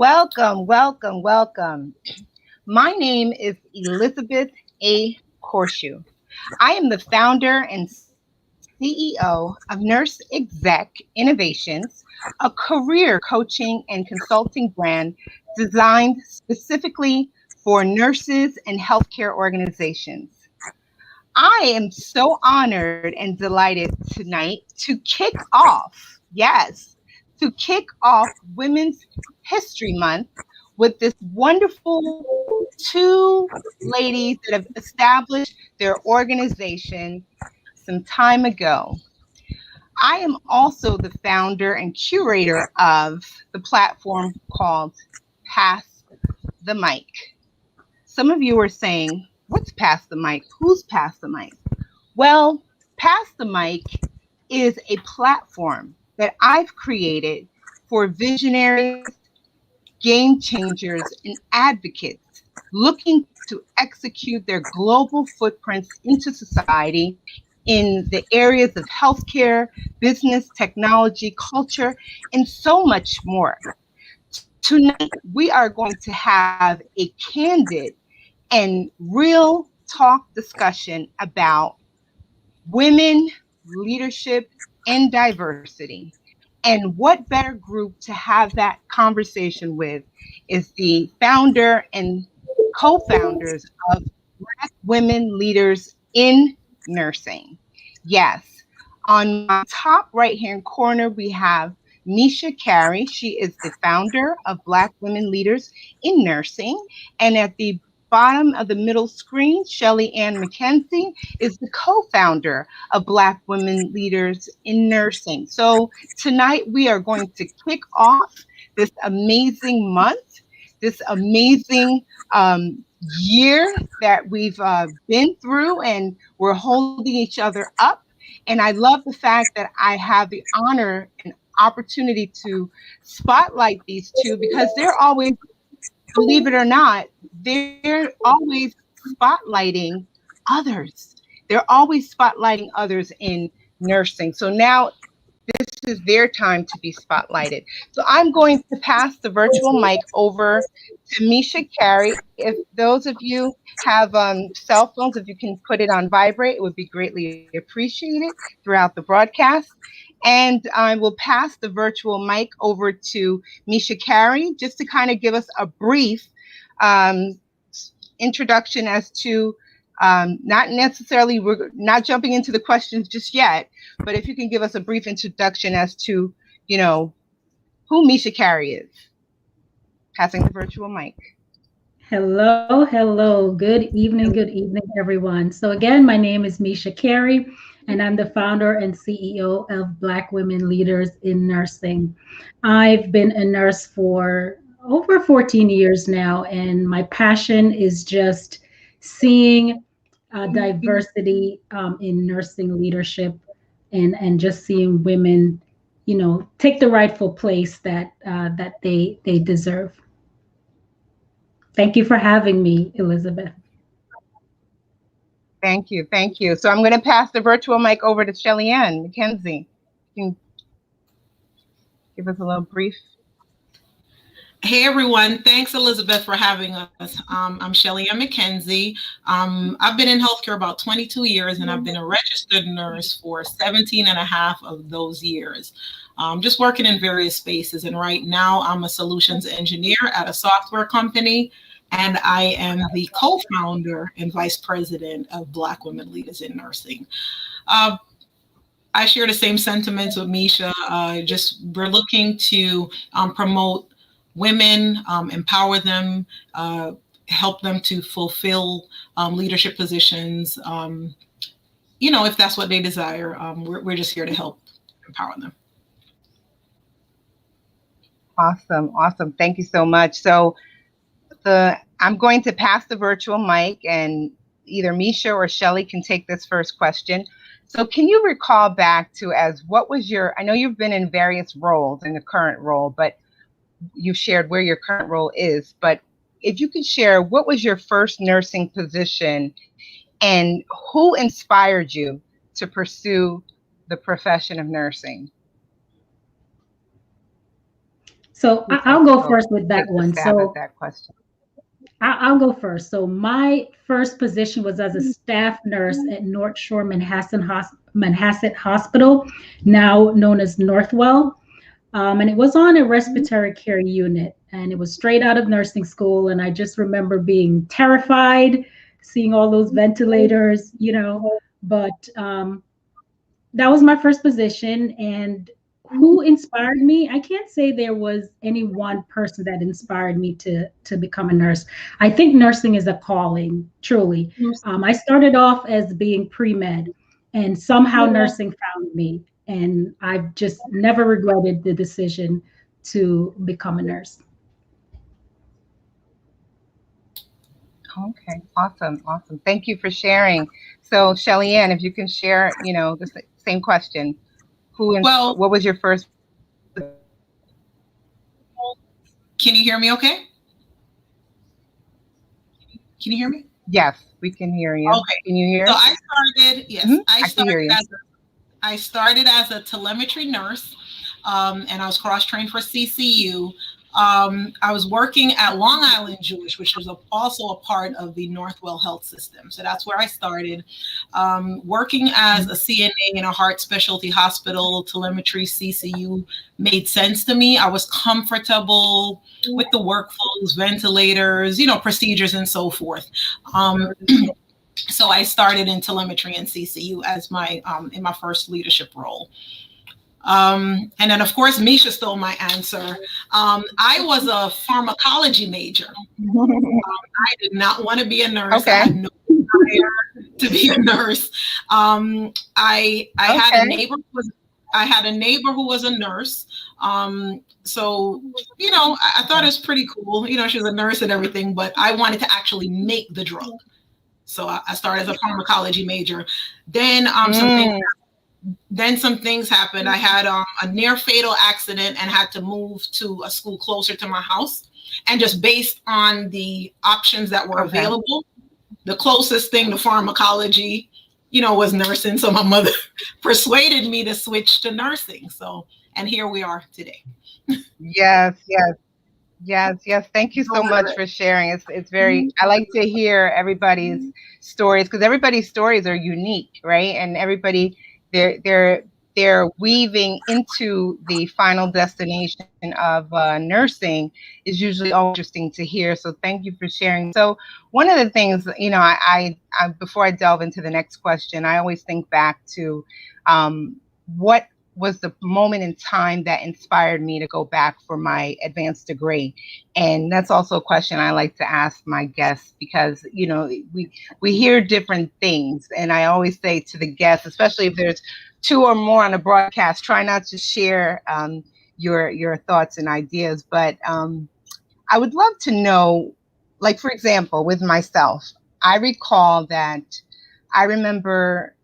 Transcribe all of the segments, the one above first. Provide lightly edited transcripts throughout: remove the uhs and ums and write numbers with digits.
Welcome, welcome, welcome. My name is Elizabeth A. Corshu. I am the founder and CEO of Nurse Exec Innovations, a career coaching and consulting brand designed specifically for nurses and healthcare organizations. I am so honored and delighted tonight to kick off, yes, to kick off Women's History Month with this wonderful two ladies that have established their organization some time ago. I am also the founder and curator of the platform called Pass the Mic. Some of you are saying, what's Pass the Mic? Who's Pass the Mic? Well, Pass the Mic is a platform that I've created for visionaries, game changers, and advocates looking to execute their global footprints into society in the areas of healthcare, business, technology, culture, and so much more. Tonight, we are going to have a candid and real talk discussion about women, leadership, and diversity. And what better group to have that conversation with is the founder and co-founders of Black Women Leaders in Nursing. Yes, on my top right-hand corner, we have Misha Carey. She is the founder of Black Women Leaders in Nursing. And at the bottom of the middle screen, Shelly Ann McKenzie is the co-founder of Black Women Leaders in Nursing. So tonight we are going to kick off this amazing month, this amazing year that we've been through, and we're holding each other up. And I love the fact that I have the honor and opportunity to spotlight these two because they're always, believe it or not, they're always spotlighting others. They're always spotlighting others in nursing. So now this is their time to be spotlighted. So I'm going to pass the virtual mic over to Misha Carey. If those of you have cell phones, if you can put it on vibrate, it would be greatly appreciated throughout the broadcast. And I will pass the virtual mic over to Misha Carey just to kind of give us a brief um, introduction as to not necessarily, we're not jumping into the questions just yet, but if you can give us a brief introduction as to, who Misha Carey is. Passing the virtual mic. Hello, hello. Good evening, everyone. So again, my name is Misha Carey, and I'm the founder and CEO of Black Women Leaders in Nursing. I've been a nurse for over 14 years now, and my passion is just seeing diversity in nursing leadership and just seeing women, take the rightful place that they deserve. Thank you for having me, Elizabeth. Thank you. Thank you. So I'm going to pass the virtual mic over to Shelly Ann McKenzie. You can give us a little brief. Hey everyone, thanks Elizabeth for having us. I'm Shelly Ann McKenzie. I've been in healthcare about 22 years and I've been a registered nurse for 17 and a half of those years. Just working in various spaces, and right now I'm a solutions engineer at a software company, and I am the co-founder and vice president of Black Women Leaders in Nursing. I share the same sentiments with Misha. We're looking to promote women, empower them, help them to fulfill leadership positions. If that's what they desire, we're just here to help empower them. Awesome. Thank you so much. So I'm going to pass the virtual mic, and either Misha or Shelly can take this first question. So can you recall back to I know you've been in various roles in the current role, but you've shared where your current role is, but if you could share, what was your first nursing position and who inspired you to pursue the profession of nursing? So Who'd I'll like to go go first with that take the one. stab at So that question? I'll go first. So my first position was as a staff nurse at North Shore Manhasset Hospital, now known as Northwell. And it was on a respiratory care unit, and it was straight out of nursing school. And I just remember being terrified, seeing all those ventilators, but that was my first position. And who inspired me? I can't say there was any one person that inspired me to become a nurse. I think nursing is a calling, truly. I started off as being pre-med, and somehow nursing found me, and I've just never regretted the decision to become a nurse. Okay, awesome, awesome. Thank you for sharing. So, Shelly Ann, if you can share, the same question. Well, What was your first? can you hear me okay? Can you hear me? Yes, we can hear you. Okay. Can you So hear? I started, yes, Hmm, I can hear you. I started as a telemetry nurse, and I was cross trained for CCU. I was working at Long Island Jewish, which was also a part of the Northwell Health System. So that's where I started. Working as a CNA in a heart specialty hospital, telemetry, CCU made sense to me. I was comfortable with the workflows, ventilators, procedures, and so forth. So I started in telemetry and CCU as my in my first leadership role. And then, of course, Misha stole my answer. I was a pharmacology major. I did not want to be a nurse. I Okay. had no desire to be a nurse. I had a Okay. neighbor who was a nurse. So I thought it was pretty cool. She was a nurse and everything, but I wanted to actually make the drug. So I started as a pharmacology major. Then some things happened. I had a near fatal accident and had to move to a school closer to my house. And just based on the options that were available, the closest thing to pharmacology, was nursing. So my mother persuaded me to switch to nursing. So, and here we are today. Yes, yes. Yes, yes. Thank you so much for sharing. It's very, I like to hear everybody's stories because everybody's stories are unique, right? And everybody they're weaving into the final destination of nursing is usually all interesting to hear. So thank you for sharing. So one of the things, I before I delve into the next question, I always think back to what was the moment in time that inspired me to go back for my advanced degree. And that's also a question I like to ask my guests because, we hear different things. And I always say to the guests, especially if there's two or more on a broadcast, try not to share your thoughts and ideas. But I would love to know, like, for example, with myself, I recall that I remember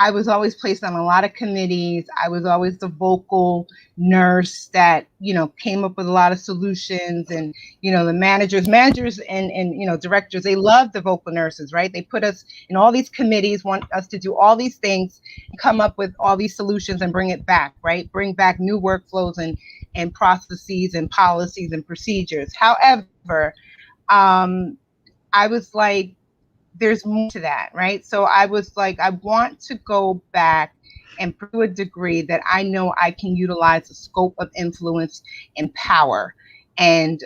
I was always placed on a lot of committees. I was always the vocal nurse that, came up with a lot of solutions. And, the managers and directors, they love the vocal nurses, right? They put us in all these committees, want us to do all these things, and come up with all these solutions and bring it back, right? Bring back new workflows and processes and policies and procedures. However, I was like, there's more to that, right? So I was like, I want to go back and pursue a degree that I know I can utilize the scope of influence and power. And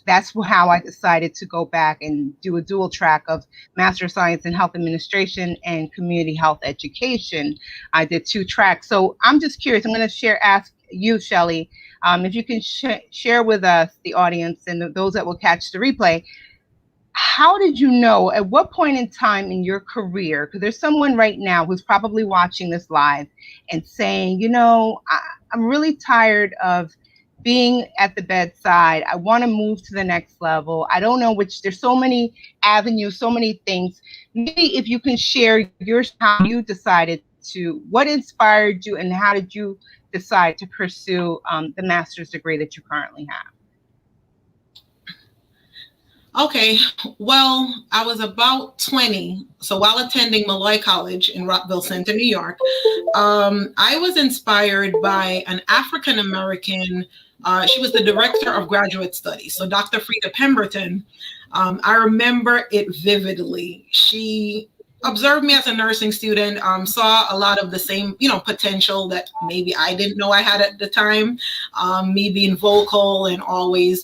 that's how I decided to go back and do a dual track of Master of Science in Health Administration and Community Health Education. I did two tracks. So I'm just curious. I'm going to ask you, Shelly, if you can share with us, the audience, and those that will catch the replay, how did you know at what point in time in your career, because there's someone right now who's probably watching this live and saying, I'm really tired of being at the bedside. I want to move to the next level. I don't know there's so many avenues, so many things. Maybe if you can share how you decided what inspired you and how did you decide to pursue the master's degree that you currently have? Okay, well, I was about 20. So while attending Malloy College in Rockville Center, New York, I was inspired by an African American. She was the director of graduate studies. So Dr. Frida Pemberton. I remember it vividly. She observed me as a nursing student, saw a lot of the same, potential that maybe I didn't know I had at the time. Me being vocal and always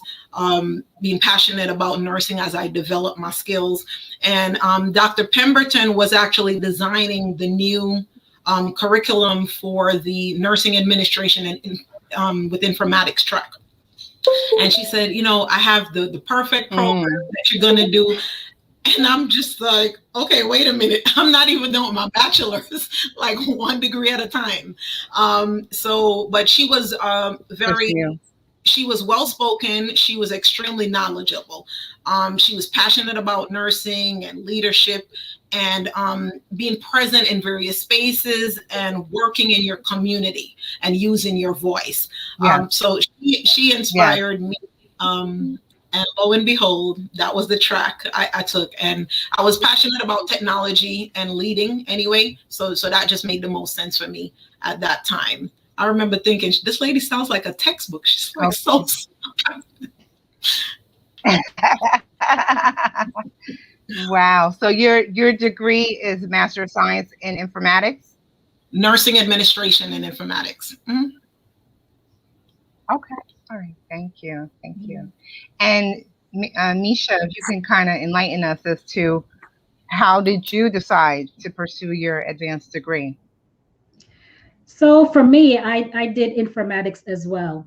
being passionate about nursing as I developed my skills. And Dr. Pemberton was actually designing the new curriculum for the nursing administration and with informatics track. And she said, I have the perfect program that you're going to do. And I'm just like, okay, wait a minute. I'm not even doing my bachelor's, like one degree at a time. But she was very, she was well spoken. She was extremely knowledgeable. She was passionate about nursing and leadership and being present in various spaces and working in your community and using your voice. So she inspired me. And lo and behold, that was the track I took. And I was passionate about technology and leading anyway. So that just made the most sense for me at that time. I remember thinking, this lady sounds like a textbook. She's like so. Wow. So your degree is Master of Science in Informatics? Nursing Administration and Informatics. Mm-hmm. Okay. All right. Thank you. Thank you. And Misha, if you can kind of enlighten us as to how did you decide to pursue your advanced degree? So for me, I did informatics as well.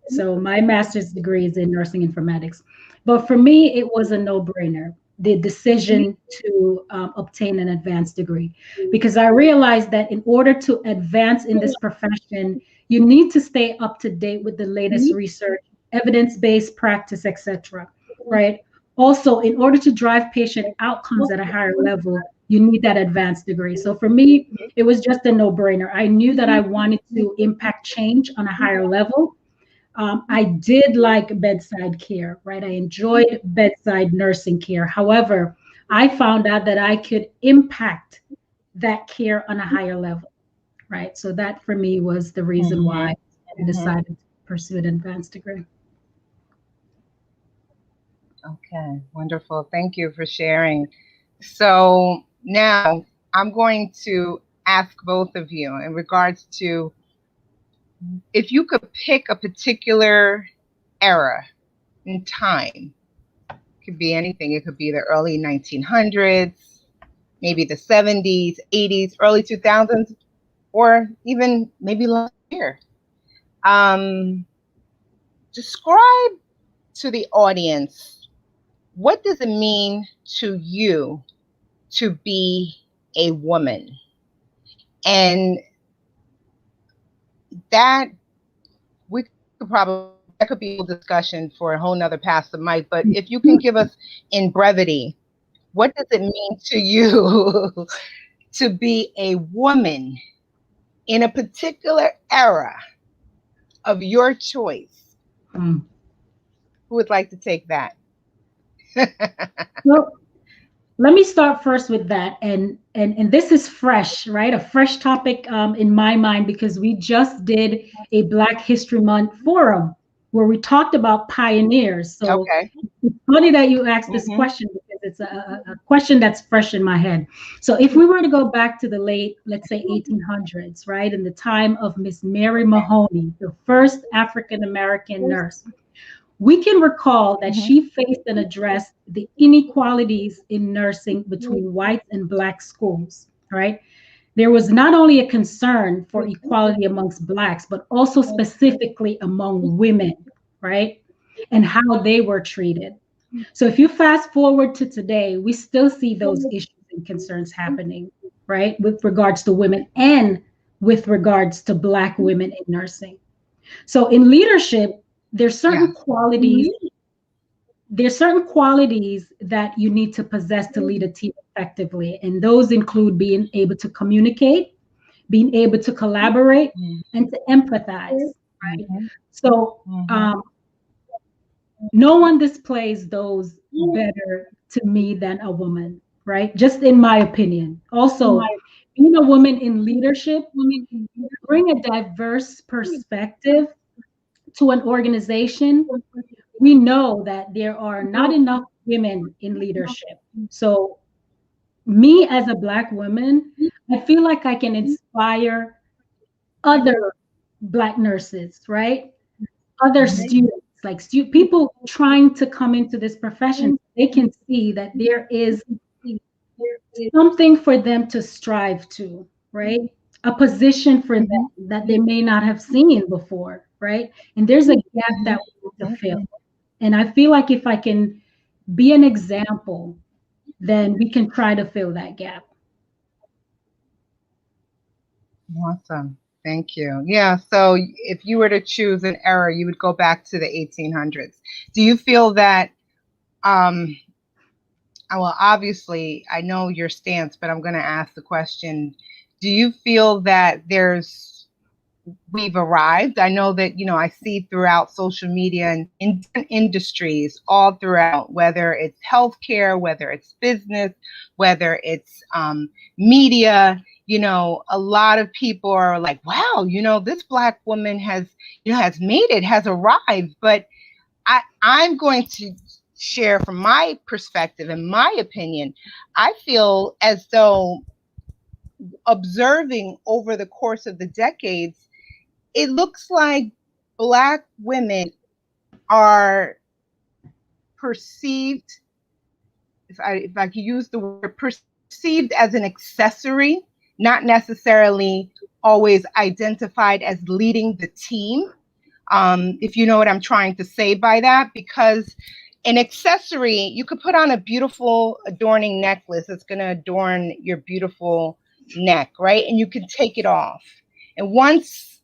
So my master's degree is in nursing informatics. But for me, it was a no-brainer, the decision to obtain an advanced degree, because I realized that in order to advance in this profession, you need to stay up to date with the latest research, evidence-based practice, etc. Right? Also, in order to drive patient outcomes at a higher level, you need that advanced degree. So for me, it was just a no-brainer. I knew that I wanted to impact change on a higher level. I did like bedside care, right? I enjoyed bedside nursing care. However, I found out that I could impact that care on a higher level, right? So that for me was the reason why I decided to pursue an advanced degree. Okay, wonderful. Thank you for sharing. So now I'm going to ask both of you in regards to if you could pick a particular era in time. It could be anything. It could be the early 1900s, maybe the 70s, 80s, early 2000s, or even maybe last year. Describe to the audience, what does it mean to you to be a woman? And that we could probably, that could be a discussion for a whole nother pass the mic, but if you can give us in brevity, what does it mean to you to be a woman in a particular era of your choice? Who would like to take that? Well, let me start first with that, and this is fresh, right? A fresh topic in my mind, because we just did a Black History Month forum where we talked about pioneers. So it's funny that you asked this question, because it's a question that's fresh in my head. So if we were to go back to the late, let's say 1800s, right, in the time of Miss Mary Mahoney, the first African American nurse, we can recall that she faced and addressed the inequalities in nursing between white and Black schools, right? There was not only a concern for equality amongst Blacks, but also specifically among women, right? And how they were treated. So if you fast forward to today, we still see those issues and concerns happening, right? With regards to women and with regards to Black women in nursing. So in leadership, there's certain qualities that you need to possess to lead a team effectively, and those include being able to communicate, being able to collaborate, and to empathize, right? So no one displays those better to me than a woman, right? Just in my opinion. Also, being a woman in leadership bring a diverse perspective to an organization. We know that there are not enough women in leadership. So me as a Black woman, I feel like I can inspire other Black nurses, right? Other students, like people trying to come into this profession. They can see that there is something for them to strive to, right? A position for them that they may not have seen before, right? And there's a gap that we need to fill. And I feel like if I can be an example, then we can try to fill that gap. Awesome. Thank you. Yeah. So if you were to choose an era, you would go back to the 1800s. Do you feel that, well, obviously, I know your stance, but I'm going to ask the question. Do you feel that we've arrived? I know that, I see throughout social media and in different industries all throughout, whether it's healthcare, whether it's business, whether it's media, a lot of people are like, wow, this Black woman has made it, has arrived. But I'm going to share from my perspective and my opinion. I feel as though observing over the course of the decades, it looks like Black women are perceived, if I could use the word, perceived as an accessory, not necessarily always identified as leading the team. If you know what I'm trying to say by that, because an accessory, you could put on a beautiful adorning necklace that's going to adorn your beautiful neck, right? And you can take it off. And once,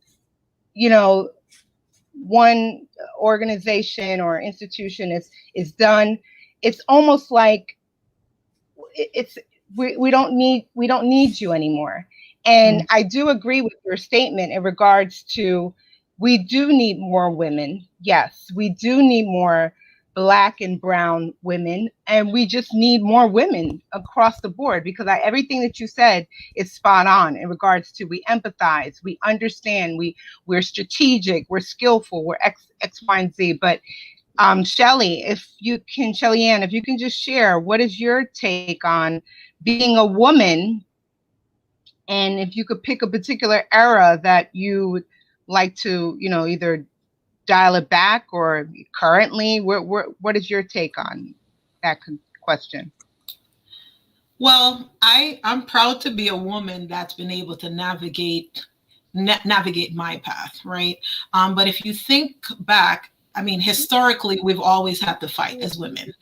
one organization or institution is done, it's almost like it's we don't need you anymore. And I do agree with your statement in regards to, we do need more women. Yes, we do need more Black and brown women, and we just need more women across the board, because everything that you said is spot on in regards to, we empathize, we understand, we're strategic, we're skillful, we're X, Y, and Z. But Shelly Ann, if you can just share, what is your take on being a woman? And if you could pick a particular era that you would like to, either dial it back or currently, what is your take on that question? Well, I'm proud to be a woman that's been able to navigate my path, right? But if you think back, I mean, historically, we've always had to fight as women.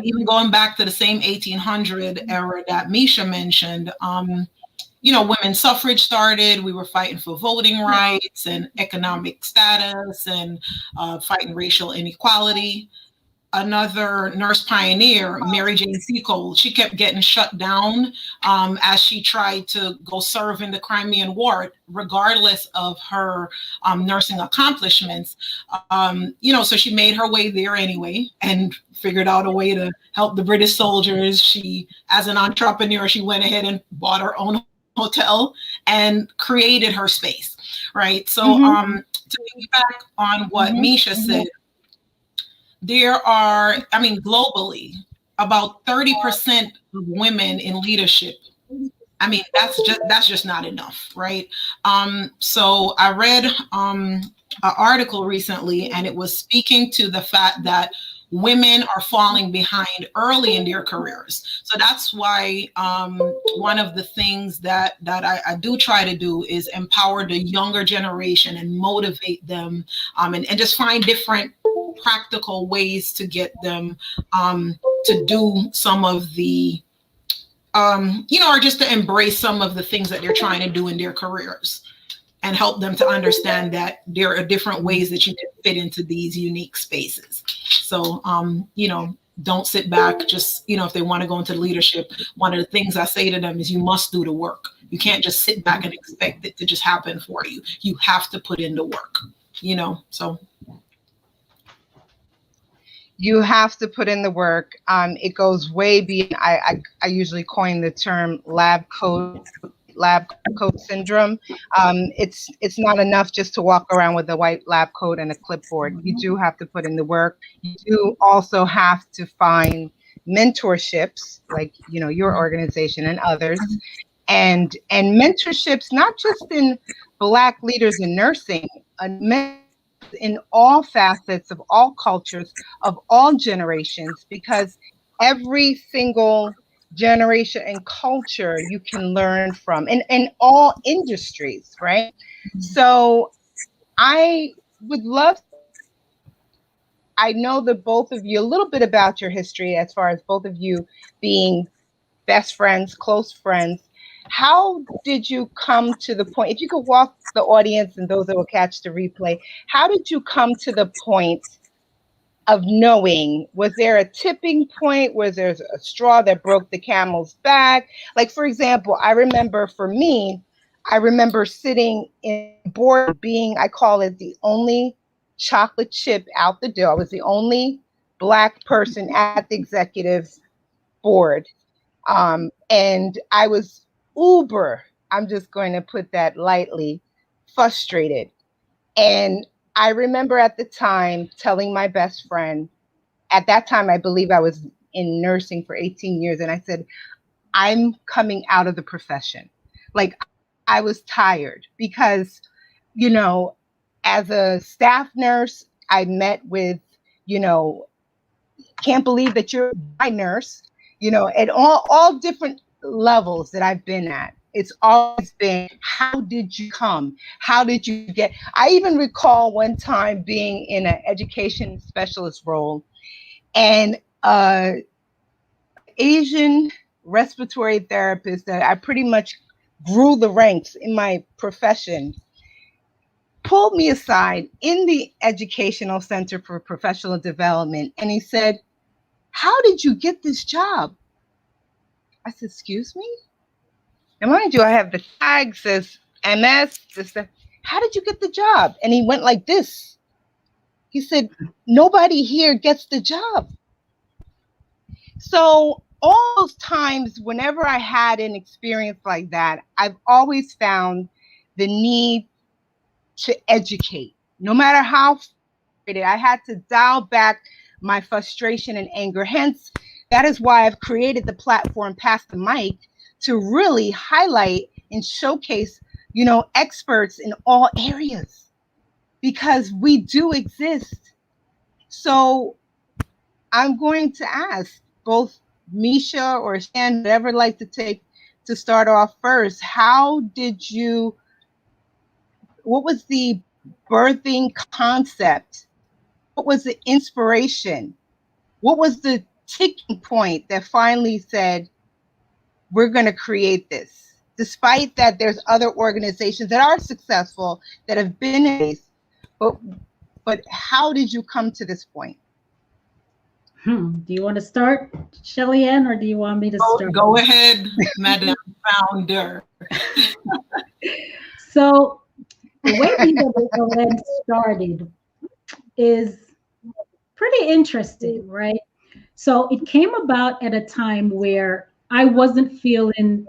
Even going back to the same 1800 era that Misha mentioned, women's suffrage started. We were fighting for voting rights and economic status and fighting racial inequality. Another nurse pioneer, Mary Jane Seacole, she kept getting shut down as she tried to go serve in the Crimean War, regardless of her nursing accomplishments. So she made her way there anyway and figured out a way to help the British soldiers. She, as an entrepreneur, she went ahead and bought her own hotel and created her space, right? So to piggyback on what Misha said, there are, globally, about 30% of women in leadership. I mean, that's just not enough, right? So I read an article recently, and it was speaking to the fact that women are falling behind early in their careers. So that's why one of the things that I do try to do is empower the younger generation and motivate them, and just find different practical ways to get them to do some of the, or just to embrace some of the things that they're trying to do in their careers, and help them to understand that there are different ways that you can fit into these unique spaces. So, don't sit back. Just, if they want to go into leadership, one of the things I say to them is, you must do the work. You can't just sit back and expect it to just happen for you. You have to put in the work, so. You have to put in the work. It goes way beyond. I usually coin the term lab coat syndrome. It's not enough just to walk around with a white lab coat and a clipboard. You do have to put in the work. You do also have to find mentorships, like your organization and others, and mentorships not just in Black leaders in nursing, mentorships in all facets of all cultures of all generations, because every single generation and culture you can learn from in all industries, right? So I would love, I know that both of you, a little bit about your history as far as both of you being best friends, close friends. How did you come to the point? If you could walk the audience and those that will catch the replay, how did you come to the point of knowing? Was there a tipping point? Was there a straw that broke the camel's back? Like, for example, I remember for me, I remember sitting in board being, I call it the only chocolate chip out the door. I was the only Black person at the executive board. And I was uber, I'm just going to put that lightly, frustrated. And I remember at the time telling my best friend, at that time, I believe I was in nursing for 18 years. And I said, I'm coming out of the profession. Like, I was tired because, you know, as a staff nurse, I met with, you know, can't believe that you're my nurse, at all different levels that I've been at. It's always been, how did you come? How did you get? I even recall one time being in an education specialist role, and Asian respiratory therapist that I pretty much grew the ranks in my profession pulled me aside in the Educational Center for Professional Development, and he said, how did you get this job? I said, excuse me? And mind you, I have the tag, says MS, this, that. How did you get the job? And he went like this. He said, nobody here gets the job. So all those times, whenever I had an experience like that, I've always found the need to educate. No matter how frustrated, I had to dial back my frustration and anger. Hence, that is why I've created the platform Pass the Mic to really highlight and showcase, experts in all areas, because we do exist. So I'm going to ask both Misha or Shan, whatever like to take to start off first. What was the birthing concept? What was the inspiration? What was the ticking point that finally said, we're going to create this? Despite that, there's other organizations that are successful that have been in place, but how did you come to this point? Do you want to start, Shelly Ann, or do you want me to start? Go ahead, Madam Founder. So the way event started is pretty interesting, right? So it came about at a time where I wasn't feeling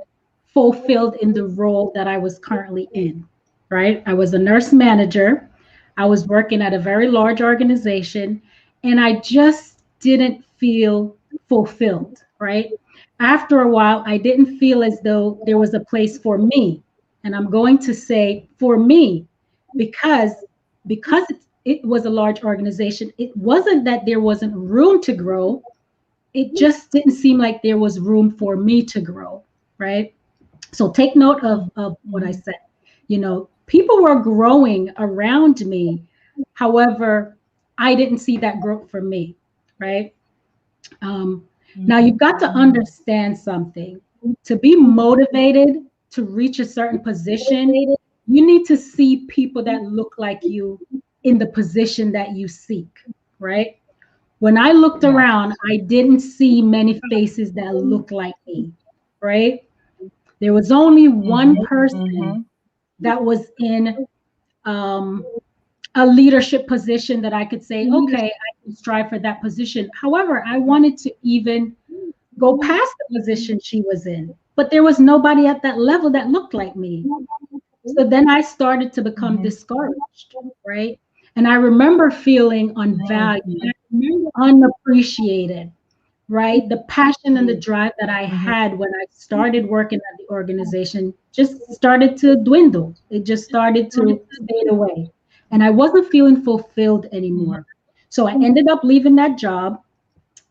fulfilled in the role that I was currently in, right? I was a nurse manager. I was working at a very large organization, and I just didn't feel fulfilled, right? After a while, I didn't feel as though there was a place for me. And I'm going to say for me, because it was a large organization, it wasn't that there wasn't room to grow. It just didn't seem like there was room for me to grow, right? So take note of what I said. People were growing around me. However, I didn't see that growth for me, right? Now you've got to understand something. To be motivated to reach a certain position, you need to see people that look like you in the position that you seek, right? When I looked around, I didn't see many faces that looked like me, right? There was only one person that was in a leadership position that I could say, okay, I can strive for that position. However, I wanted to even go past the position she was in, but there was nobody at that level that looked like me. So then I started to become Mhm. discouraged, right? And I remember feeling unvalued, unappreciated, right? The passion and the drive that I Mhm. had when I started working at the organization just started to dwindle. It just started to fade away. And I wasn't feeling fulfilled Mhm. anymore. So I ended up leaving that job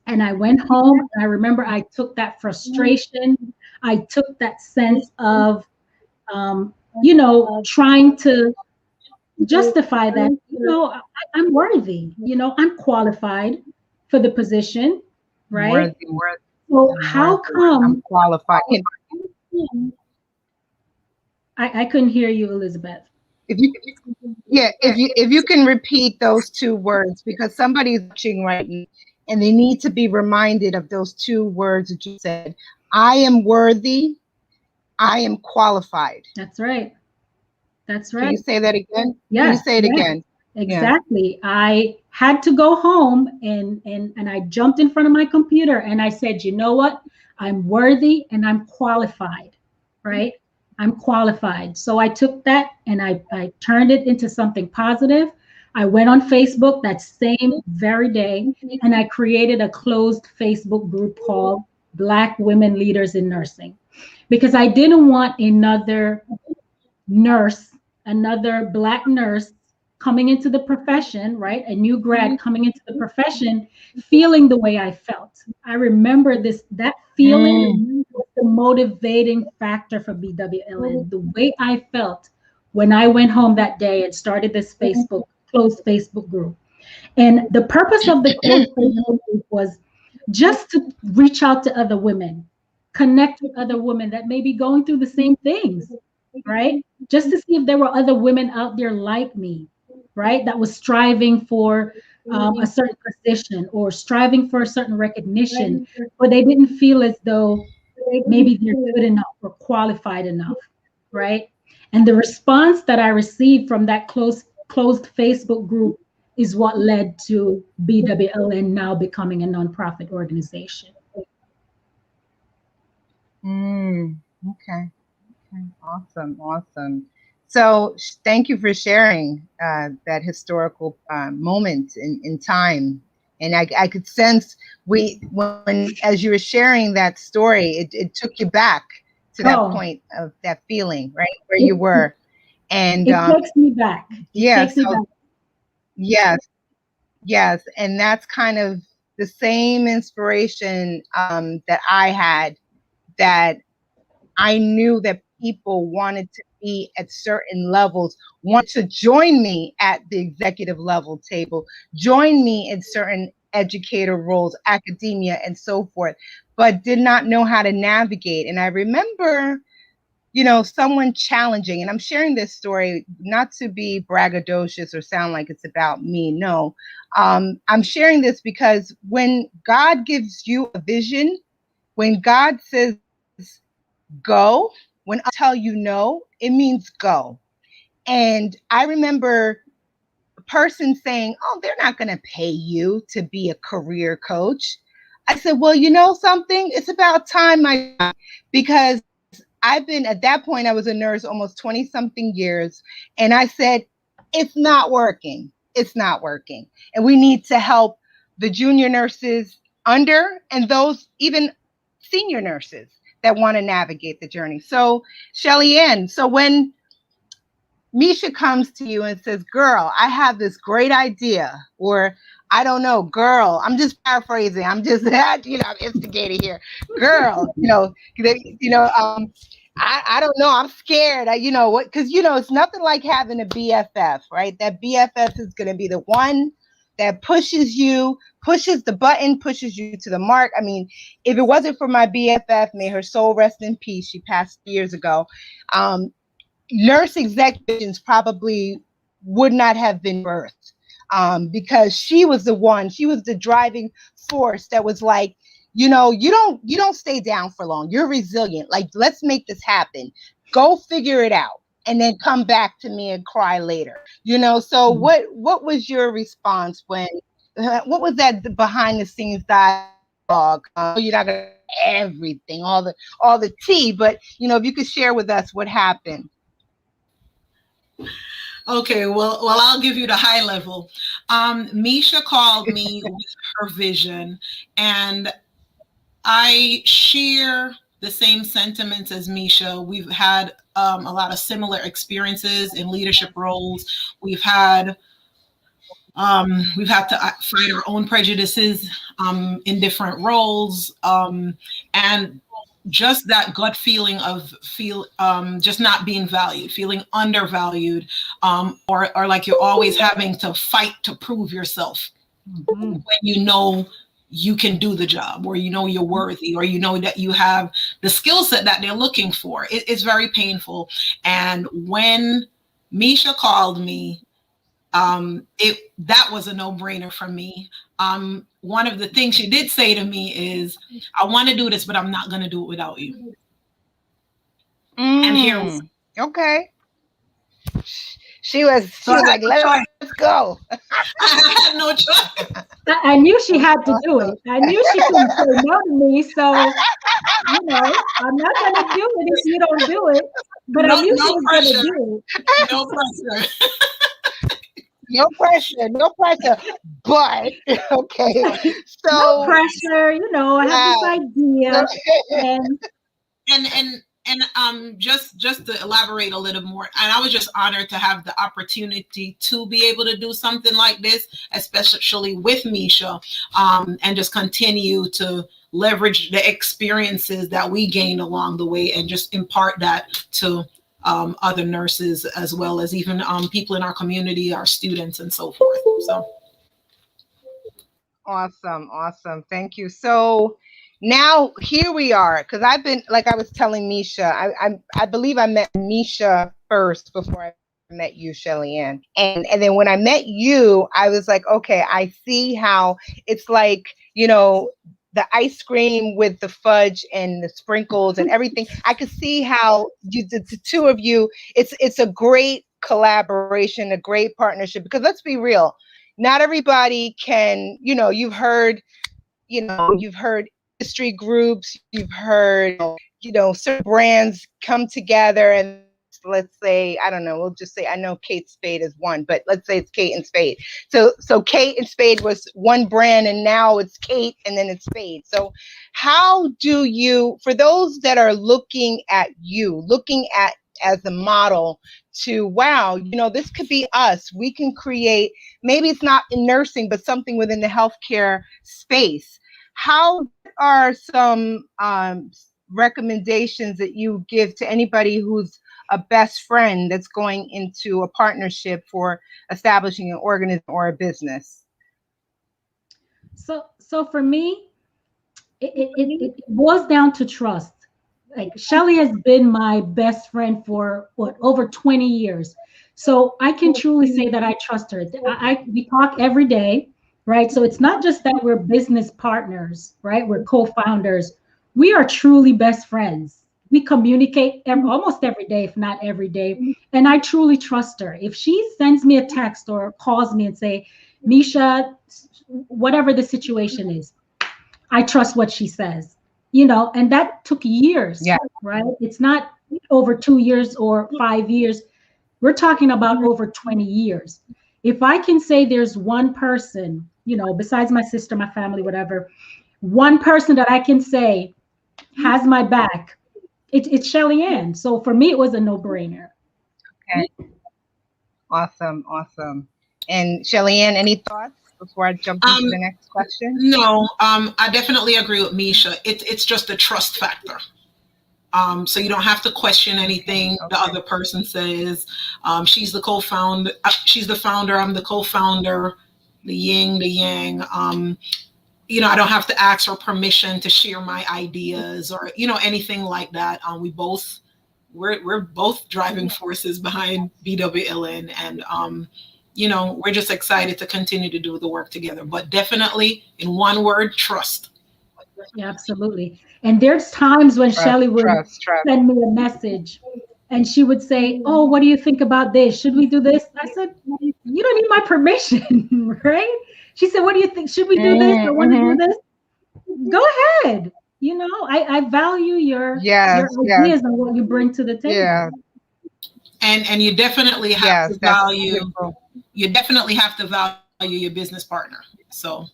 and I went home. And I remember I took that frustration, I took that sense of, trying to justify that, I'm worthy, I'm qualified for the position, I'm right? worthy. So I'm how worthy. I'm come qualified. I couldn't hear you, Elizabeth? If you, yeah, if you can repeat those two words, because somebody's watching right now and they need to be reminded of those two words that you said. I am worthy. I am qualified. That's right. That's Can right. you say that again? Can you Yes, say it yes, again? Yeah. exactly. I had to go home and I jumped in front of my computer and I said, you know what? I'm worthy and I'm qualified, right? I'm qualified. So I took that and I turned it into something positive. I went on Facebook that same very day and I created a closed Facebook group called Black Women Leaders in Nursing because I didn't want nurse, another Black nurse coming into the profession, right? A new grad coming into the profession, feeling the way I felt. I remember that feeling Mm. was the motivating factor for BWLN. The way I felt when I went home that day and started this closed Facebook group. And the purpose of the closed Facebook group was just to reach out to other women, connect with other women that may be going through the same things, right? Just to see if there were other women out there like me, right? That was striving for a certain position or striving for a certain recognition, but they didn't feel as though maybe they're good enough or qualified enough, right? And the response that I received from that closed Facebook group is what led to BWLN now becoming a nonprofit organization. Mm. Okay. Okay. Awesome. Awesome. So thank you for sharing that historical moment in time. And I could sense when as you were sharing that story, it took you back to that Oh, point of that feeling, right, where you it, were. And it takes me back. It yeah, takes me so back. yes, yes, and that's kind of the same inspiration that I had, that I knew that people wanted to be at certain levels, wanted to join me at the executive level table, join me in certain educator roles, academia, and so forth, but did not know how to navigate. And I remember, someone challenging, and I'm sharing this story not to be braggadocious or sound like it's about me. No, I'm sharing this because when God gives you a vision, when God says go, when tell you no, it means go. And I remember a person saying, "Oh, they're not going to pay you to be a career coach." I said, "Well, you know something? It's about time, because I've been at that point, I was a nurse almost 20 something years. And I said, it's not working. It's not working. And we need to help the junior nurses under and those even senior nurses that want to navigate the journey." So, Shelly Ann, so when Misha comes to you and says, "Girl, I have this great idea," or I don't know, "Girl," I'm just paraphrasing. I'm just I'm instigating here. "Girl, I don't know. I'm scared. You know what? Because it's nothing like having a BFF, right? That BFF is going to be the one that pushes you, pushes the button, pushes you to the mark. I mean, if it wasn't for my BFF, may her soul rest in peace. She passed years ago. Um, Nurse executives probably would not have been birthed, because she was the one. She was the driving force that was like, you don't stay down for long. You're resilient. Like, let's make this happen. Go figure it out. and then come back to me and cry later. So what was your response when what was that behind the scenes dialogue? You're not gonna everything, all the tea, but if you could share with us what happened. Okay, well, I'll give you the high level. Misha called me with her vision, and I share the same sentiments as Misha. We've had a lot of similar experiences in leadership roles. We've had to fight our own prejudices in different roles, and just that gut feeling of just not being valued, feeling undervalued, or like you're always having to fight to prove yourself when you can do the job, or you're worthy, or that you have the skill set that they're looking for. It's very painful. And when Misha called me, that was a no-brainer for me. One of the things she did say to me is, I want to do this, but I'm not going to do it without you. And here, okay, she was like, let's go. I had no choice. I knew she had to do it. I knew she couldn't say no to me. So, I'm not going to do it if you don't do it. But I knew she was going to do it. No pressure. No pressure. But okay, so no pressure. I have this idea, and just to elaborate a little more, and I was just honored to have the opportunity to be able to do something like this, especially with Misha, and just continue to leverage the experiences that we gained along the way, and just impart that to other nurses, as well as even people in our community, our students, and so forth. So awesome. Thank you. So now here we are, because I've been, like I was telling Misha, I believe I met Misha first before I met you, Shelly Ann. And then when I met you, I was like, okay, I see how it's like, the ice cream with the fudge and the sprinkles and everything. I could see how the two of you, it's a great collaboration, a great partnership, because let's be real, not everybody can, you've heard industry groups, you've heard, certain brands come together, and let's say, I don't know, we'll just say, I know Kate Spade is one, but let's say it's Kate and Spade. So Kate and Spade was one brand, and now it's Kate and then it's Spade. So how do you, for those that are looking at as a model to, wow, this could be us. We can create, maybe it's not in nursing, but something within the healthcare space. How are some recommendations that you give to anybody who's a best friend that's going into a partnership for establishing an organism or a business? So for me, it boils down to trust. Like, Shelly has been my best friend for over 20 years. So I can truly say that I trust her. We talk every day, right? So it's not just that we're business partners, right? We're co-founders. We are truly best friends. We communicate almost every day, if not every day. And I truly trust her. If she sends me a text or calls me and say, Misha, whatever the situation is, I trust what she says. And that took years, right? It's not over 2 years or 5 years. We're talking about over 20 years. If I can say there's one person, besides my sister, my family, whatever, one person that I can say has my back, it's Shelly Ann. So for me, it was a no-brainer. Okay. Awesome. And Shelly Ann, any thoughts before I jump into the next question? No, I definitely agree with Misha. It's just a trust factor. So you don't have to question anything the other person says. She's the co-founder. She's the founder. I'm the co-founder. The yin, the yang. I don't have to ask her permission to share my ideas or anything like that. We're both driving forces behind BWLN, and we're just excited to continue to do the work together. But definitely, in one word, trust. Yeah, absolutely. And there's times when Shelly would send me a message And she would say, "Oh, what do you think about this? Should we do this?" I said, "You don't need my permission," right? She said, "What do you think? Should we do this? I want to do Mm-hmm. this. Go ahead." I value your Yes, yes, ideas and what you bring to the table. yeah, And you definitely have yes. to That's value, beautiful. you definitely have to value your business partner. So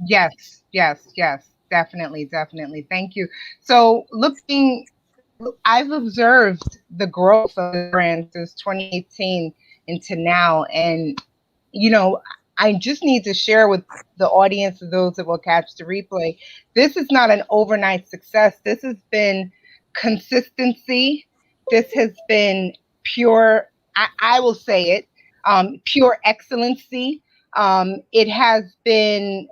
Yes, yes, yes. Definitely, definitely. Thank you. So, looking, I've observed the growth of this brand since 2018 into now, and you know, I just need to share with the audience and those that will catch the replay. This is not an overnight success. This has been consistency. This has been pure, I will say it, pure excellency. It has been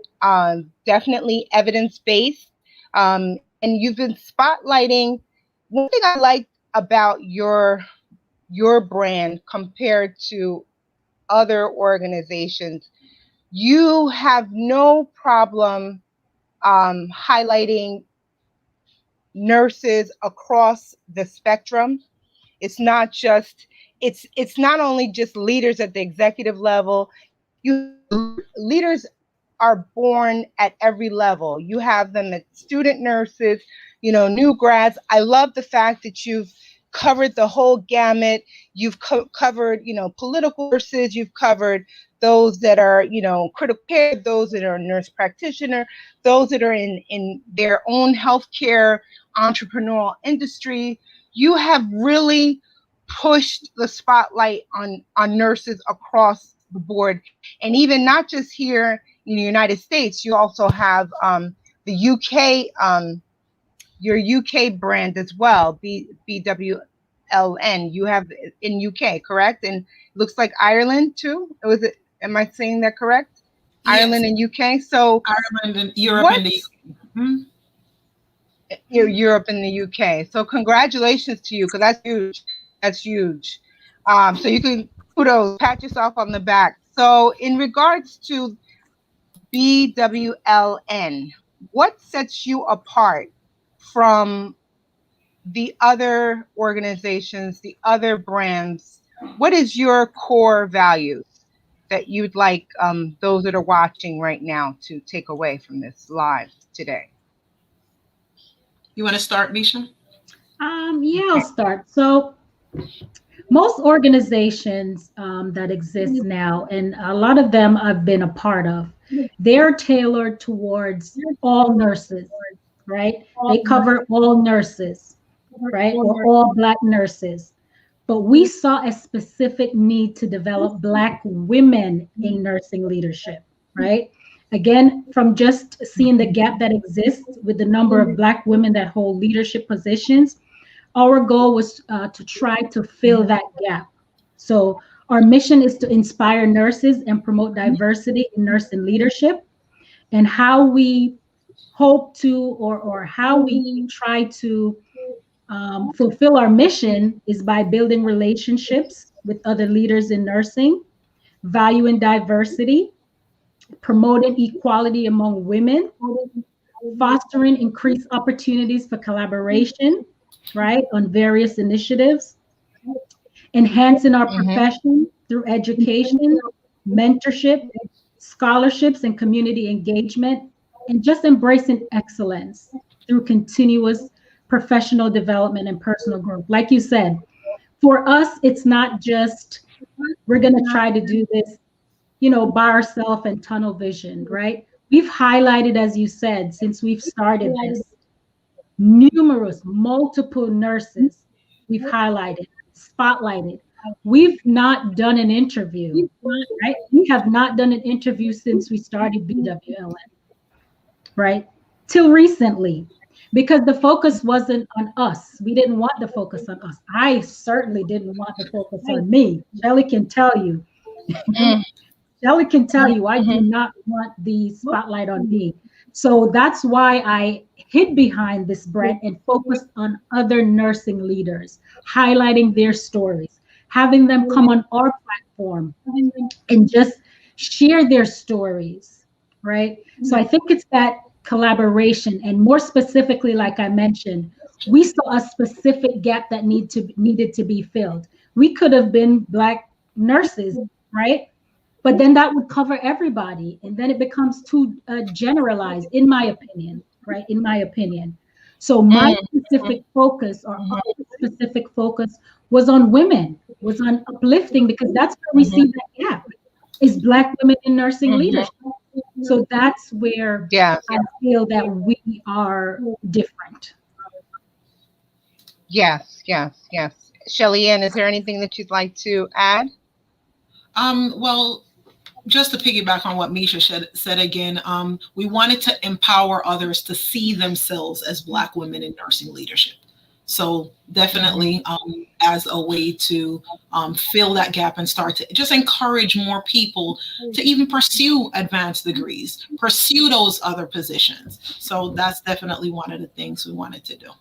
definitely evidence based. And you've been spotlighting. One thing I like about your brand compared to other organizations, you have no problem highlighting nurses across the spectrum. It's not just it's not only just leaders at the executive level. You have leaders are born at every level. You have them at student nurses, new grads. I love the fact that you've covered the whole gamut. You've covered, political nurses. You've covered those that are, critical care, those that are nurse practitioner, those that are in their own healthcare entrepreneurial industry. You have really pushed the spotlight on nurses across the board, and even not just here in the United States. You also have the UK, your UK brand as well, BWLN. You have in UK, correct? And looks like Ireland too. Was it? Am I saying that correct? yes, Ireland and UK. So Ireland and Europe and the what's Mhm. Europe and the UK? So congratulations to you, because that's huge. That's huge. So you can kudos, pat yourself on the back. So in regards to BWLN, what sets you apart from the other organizations, the other brands? What is your core values that you'd like those that are watching right now to take away from this live today? You want to start, Misha? Yeah, I'll Okay. start. So most organizations that exist now, and a lot of them I've been a part of, they're tailored towards all nurses, right? They cover all nurses, right? Or all Black nurses. But we saw a specific need to develop Black women in nursing leadership, right? Again, from just seeing the gap that exists with the number of Black women that hold leadership positions, our goal was to try to fill that gap. So our mission is to inspire nurses and promote diversity in nursing leadership. And how we hope to, or how we try to fulfill our mission is by building relationships with other leaders in nursing, valuing diversity, promoting equality among women, fostering increased opportunities for collaboration, right, on various initiatives, enhancing our Mm-hmm. profession through education, mentorship, scholarships, and community engagement, and just embracing excellence through continuous professional development and personal growth. Like you said, for us, it's not just we're going to try to do this, by ourselves and tunnel vision, right? We've highlighted, as you said, since we've started this, numerous, multiple nurses we've highlighted, spotlighted. We've not done an interview, right? We have not done an interview since we started BWLN, right? Till recently, because the focus wasn't on us. We didn't want the focus on us. I certainly didn't want the focus on me. Shelly can tell you. Shelly can tell you, I do Mm-hmm. not want the spotlight on me. So that's why I hid behind this brand and focused on other nursing leaders, highlighting their stories, having them come on our platform and just share their stories, right? So I think it's that collaboration. And more specifically, like I mentioned, We saw a specific gap that needed to be filled. We could have been Black nurses, right? But then that would cover everybody, and then it becomes too generalized, in my opinion, right? In my opinion. So my Mm, specific focus, or mhm, our specific focus, was on women, was on uplifting, because that's where we mhm, see that gap, is Black women in nursing mhm. leadership. So that's where Yes, I feel that we are different. yes, yes, yes. Shelly Ann, is there anything that you'd like to add? Well, just to piggyback on what Misha said again, we wanted to empower others to see themselves as Black women in nursing leadership. So Hmm. definitely, as a way to fill that gap and start to just encourage more people to even pursue advanced degrees, pursue those other positions. So that's definitely one of the things we wanted to do.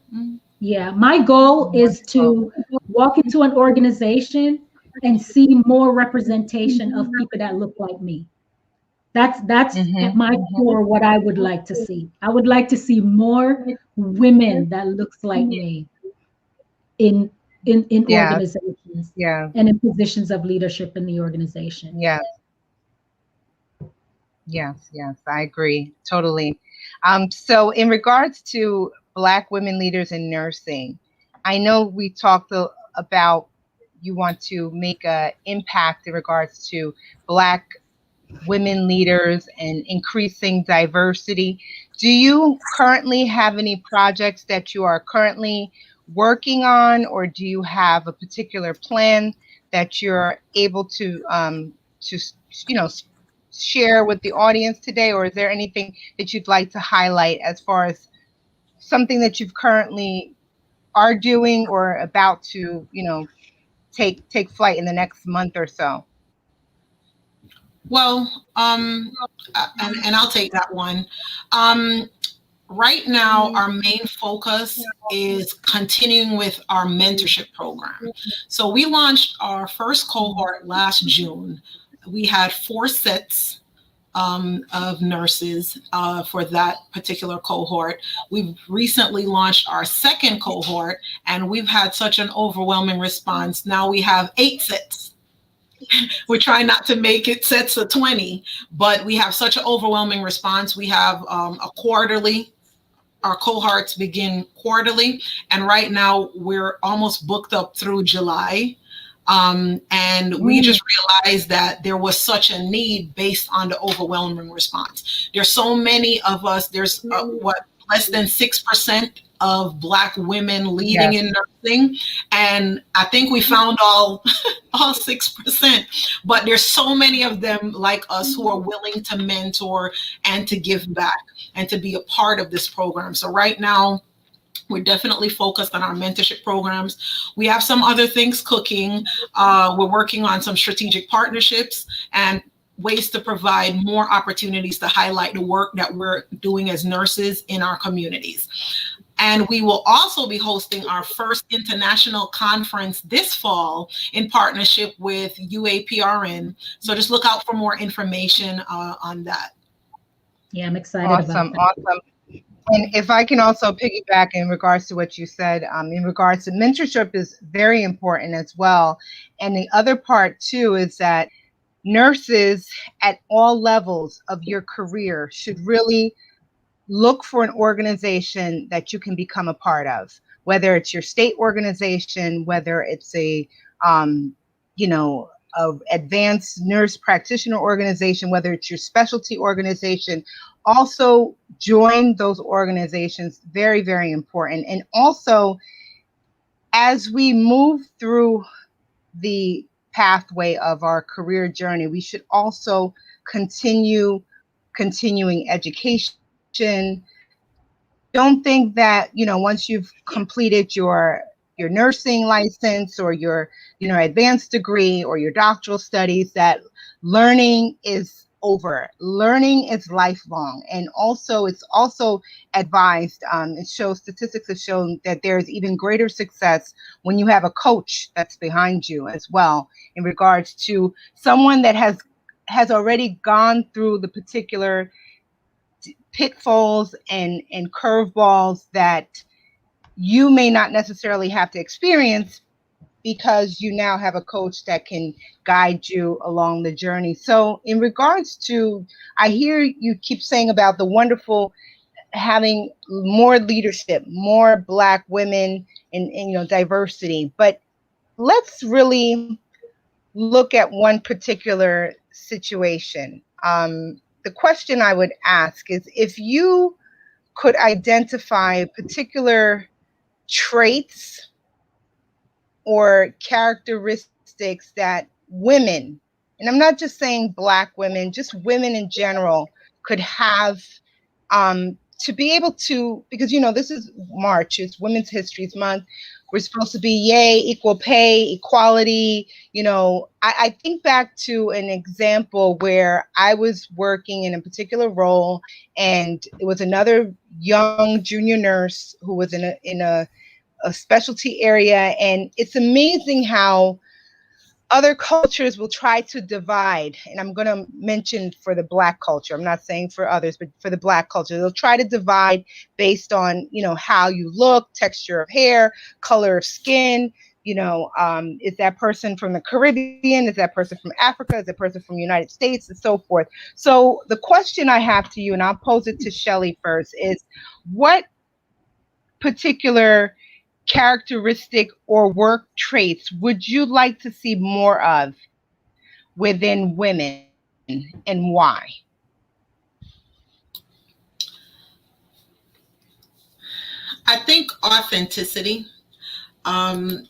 Yeah, my goal is Wonderful. to walk into an organization and see more representation of people that look like me. That's at Hmm. my core what I would like to see. I would like to see more women that looks like me in in Yes, organizations yes, and in positions of leadership in the organization. yes, yes, yes. I agree totally. So, in regards to Black women leaders in nursing, I know we talked about you want to make an impact in regards to Black women leaders and increasing diversity. Do you currently have any projects that you are currently working on, or do you have a particular plan that you're able to you know share with the audience today, or is there anything that you'd like to highlight as far as something that you've currently are doing or about to take flight in the next month or so? Well, and I'll take that one. Um, right now, our main focus is continuing with our mentorship program. So we launched our first cohort last June. We had 4 sets of nurses for that particular cohort. We've recently launched our second cohort, and we've had such an overwhelming response. Now we have 8 sets. We're trying not to make it sets of 20, but we have such an overwhelming response. We have a quarterly, our cohorts begin quarterly, and right now we're almost booked up through July. And we Mm, just realized that there was such a need based on the overwhelming response. There's so many of us. There's what, less than 6% of Black women leading yes. in nursing, and I think we found all 6%. But there's so many of them like us who are willing to mentor and to give back and to be a part of this program. So right now, we're definitely focused on our mentorship programs. We have some other things cooking. We're working on some strategic partnerships and ways to provide more opportunities to highlight the work that we're doing as nurses in our communities. And we will also be hosting our first international conference this fall in partnership with UAPRN. So just look out for more information on that. Yeah, I'm excited about Awesome, that. awesome. And if I can also piggyback in regards to what you said, in regards to mentorship is very important as well. And the other part too is that nurses at all levels of your career should really look for an organization that you can become a part of, whether it's your state organization, whether it's um, you know, a advanced nurse practitioner organization, whether it's your specialty organization. Also, join those organizations. Very, very important. And also, as we move through the pathway of our career journey, we should also continue continuing education. Don't think that once you've completed your nursing license or your advanced degree or your doctoral studies that learning is over. Learning is lifelong, and also it's also advised. It shows statistics have shown that there's even greater success when you have a coach that's behind you as well, in regards to someone that has already gone through the particular pitfalls and curveballs that you may not necessarily have to experience because you now have a coach that can guide you along the journey. So, in regards to, I hear you keep saying about the wonderful having more leadership, more Black women, and diversity. But let's really look at one particular situation. The question I would ask is if you could identify particular traits or characteristics that women, and I'm not just saying Black women, just women in general, could have to be able to, because this is March, it's Women's History Month. We're supposed to be yay, equal pay, equality. I think back to an example where I was working in a particular role, and it was another young junior nurse who was in a specialty area, and it's amazing how other cultures will try to divide. And I'm going to mention for the Black culture, I'm not saying for others, but for the Black culture, they'll try to divide based on how you look, texture of hair, color of skin. Is that person from the Caribbean, is that person from Africa, is that person from the United States, and so forth. So the question I have to you, and I'll pose it to Shelley first, is what particular characteristic or work traits would you like to see more of within women, and why? I think authenticity. Um,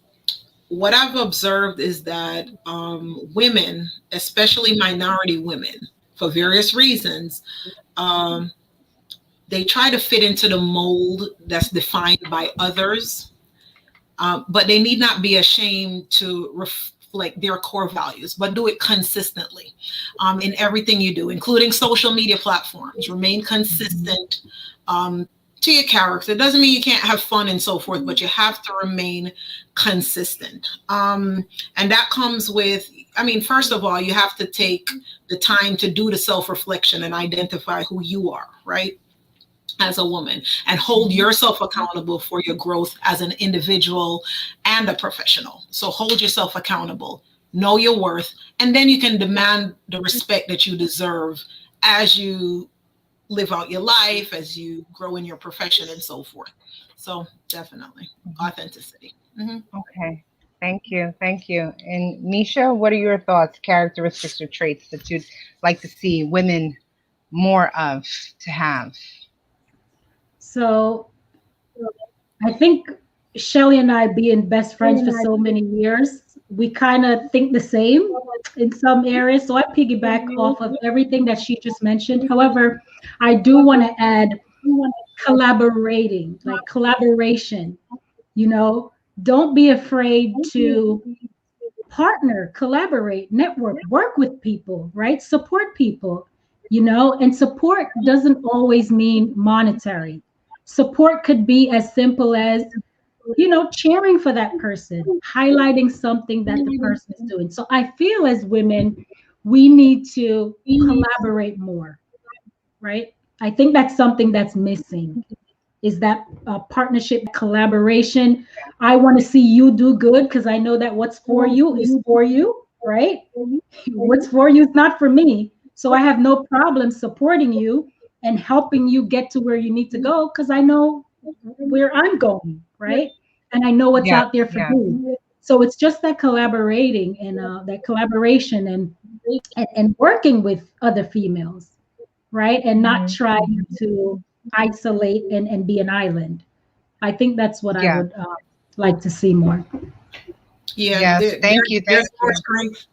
what I've observed is that women, especially minority women, for various reasons, um, they try to fit into the mold that's defined by others, but they need not be ashamed to reflect their core values, but do it consistently in everything you do, including social media platforms. Remain consistent to your character. It doesn't mean you can't have fun and so forth, but you have to remain consistent. And that comes with, first of all, you have to take the time to do the self-reflection and identify who you are, right? As a woman, and hold yourself accountable for your growth as an individual and a professional. So hold yourself accountable, know your worth, and then you can demand the respect that you deserve as you live out your life, as you grow in your profession and so forth. So definitely authenticity. Mm-hmm. Okay. Thank you. Thank you. And Misha, what are your thoughts, characteristics or traits that you'd like to see women more of, to have? So I think Shelly and I, being best friends for so many years, we kind of think the same in some areas. So I piggyback off of everything that she just mentioned. However, I do want to add collaboration. Don't be afraid to partner, collaborate, network, work with people, right? Support people, and support doesn't always mean monetary. Support could be as simple as, cheering for that person, highlighting something that the person is doing. So I feel as women, we need to collaborate more, right? I think that's something that's missing, is that partnership, collaboration. I want to see you do good because I know that what's for you is for you, right? What's for you is not for me. So I have no problem supporting you and helping you get to where you need to go because I know where I'm going, right? And I know what's Yeah, out there for yeah, me. So it's just that collaborating and that collaboration and working with other females, right? And not trying to isolate and be an island. I think that's what I yeah. would like to see more. Yeah, Yes. Thank you. there's Thank more you. strength.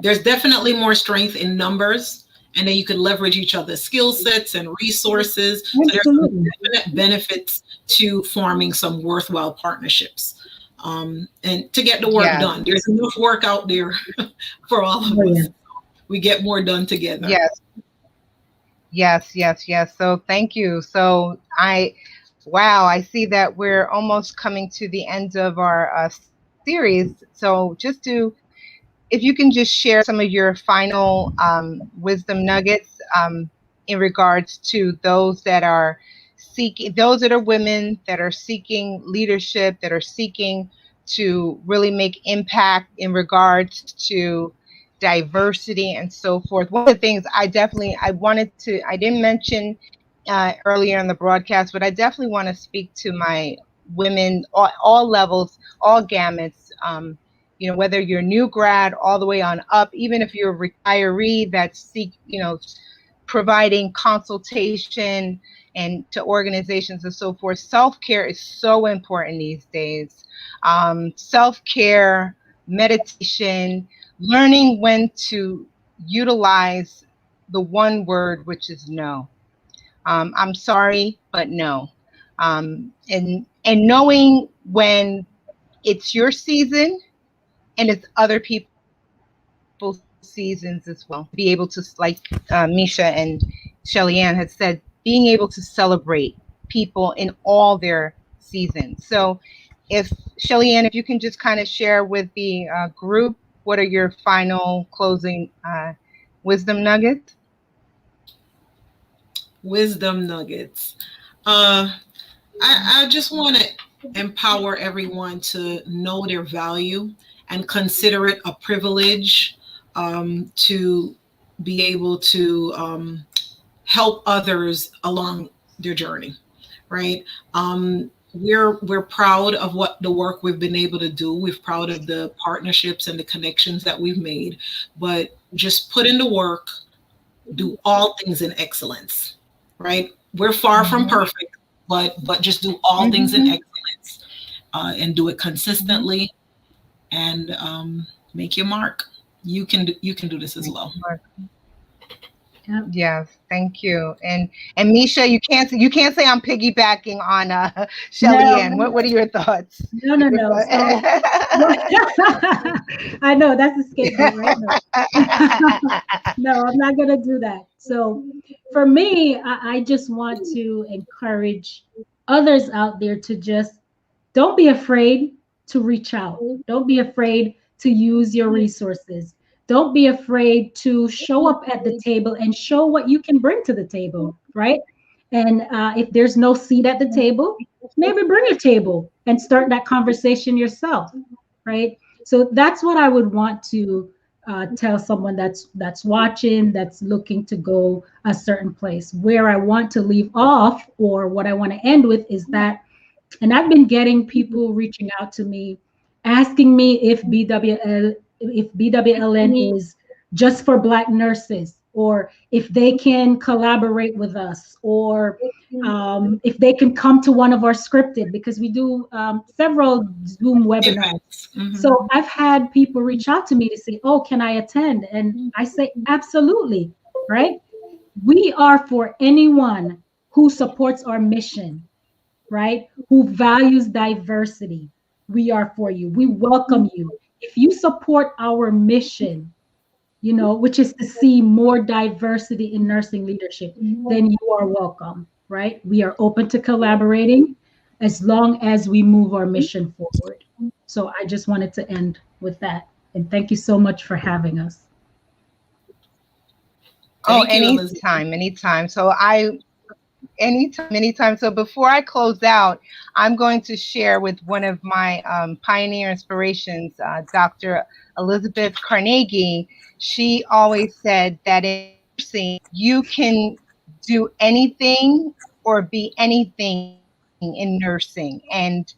There's definitely more strength in numbers, and then you can leverage each other's skill sets and resources. So there's some Absolutely. definite benefits to forming some worthwhile partnerships, and to get the work Yes. done. There's enough work out there for all of Oh, yeah. us. We get more done together. Yes. Yes. Yes. Yes. So thank you. So wow, I see that we're almost coming to the end of our series. So just if you can just share some of your final wisdom nuggets in regards to those that are seeking, those that are women that are seeking leadership, that are seeking to really make impact in regards to diversity and so forth. One of the things I didn't mention earlier in the broadcast, but I definitely want to speak to my women, all levels, all gamuts. Whether you're new grad all the way on up, even if you're a retiree that seek, providing consultation and to organizations and so forth. Self-care is so important these days. Self-care, meditation, learning when to utilize the one word, which is no. I'm sorry, but no. And knowing when it's your season and it's other people's seasons as well. Be able to, like Misha and Shelly Ann had said, being able to celebrate people in all their seasons. So, if Shelly Ann, if you can just kind of share with the group, what are your final closing wisdom nuggets? Wisdom nuggets. Uh, I just want to empower everyone to know their value and consider it a privilege to be able to help others along their journey, right? We're proud of what the work we've been able to do. We're proud of the partnerships and the connections that we've made, but just put in the work, do all things in excellence, right? We're far from perfect, but just do all things in excellence and do it consistently and make your mark. You can do this as well. Yeah. Yes, thank you. And Misha, you can't say I'm piggybacking on Shelly No, Ann. What are your thoughts? no, no, no. So I know that's a scapegoat, right? No. No, I'm not gonna do that. So for me, I just want to encourage others out there to just don't be afraid to reach out. Don't be afraid to use your resources. Don't be afraid to show up at the table and show what you can bring to the table, right? And if there's no seat at the table, maybe bring a table and start that conversation yourself, right? So that's what I would want to tell someone that's watching, that's looking to go a certain place. Where I want to leave off, or what I want to end with, is that, and I've been getting people reaching out to me asking me if BWLN is just for Black nurses, or if they can collaborate with us, or if they can come to one of our scripted, because we do several Zoom webinars. So I've had people reach out to me to say, "Oh, can I attend?" And I say, "Absolutely." Right? We are for anyone who supports our mission, right? Who values diversity. We are for you. We welcome you. If you support our mission, which is to see more diversity in nursing leadership, then you are welcome, right? We are open to collaborating as long as we move our mission forward. So I just wanted to end with that. And thank you so much for having us. Oh, Thank you, Elizabeth. anytime. Anytime. So before I close out, I'm going to share with one of my pioneer inspirations, Dr. Elizabeth Carnegie. She always said that in nursing, you can do anything or be anything in nursing. And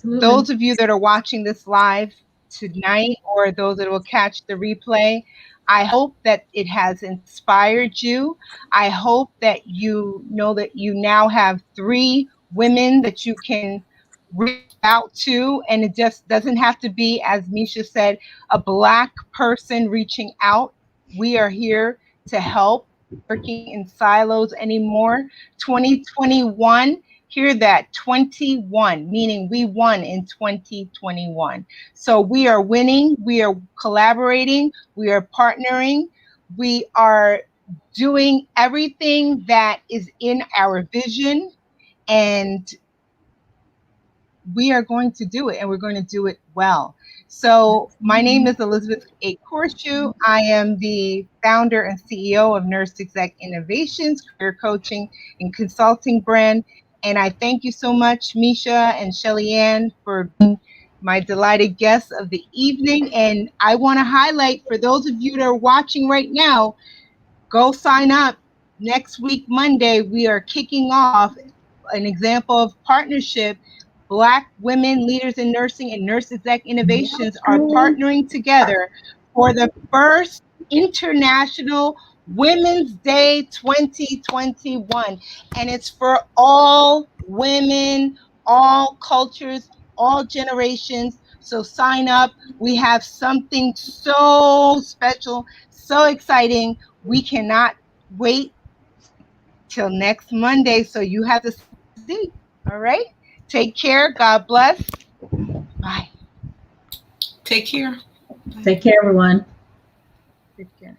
those of Absolutely. you that are watching this live tonight, or those that will catch the replay, I hope that it has inspired you. I hope that you know that you now have three women that you can reach out to. And it just doesn't have to be, as Misha said, a Black person reaching out. We are here to help, working in silos anymore. 2021, hear that, 21, meaning we won in 2021. So we are winning, we are collaborating, we are partnering, we are doing everything that is in our vision, and we are going to do it, and we're going to do it well. So my name is Elizabeth A. Corshu. I am the founder and CEO of Nurse Exec Innovations, career coaching and consulting brand. And I thank you so much, Misha and Shelly Ann, for being my delighted guests of the evening. And I want to highlight for those of you that are watching right now, go sign up. Next week, Monday, we are kicking off an example of partnership. Black women leaders in nursing and Nurse Exec Innovations are partnering together for the first International Women's Day 2021. And it's for all women, all cultures, all generations. So sign up. We have something so special, so exciting. We cannot wait till next Monday. So you have to see. All right. Take care. God bless. Bye. Take care. Take care, everyone. Take care.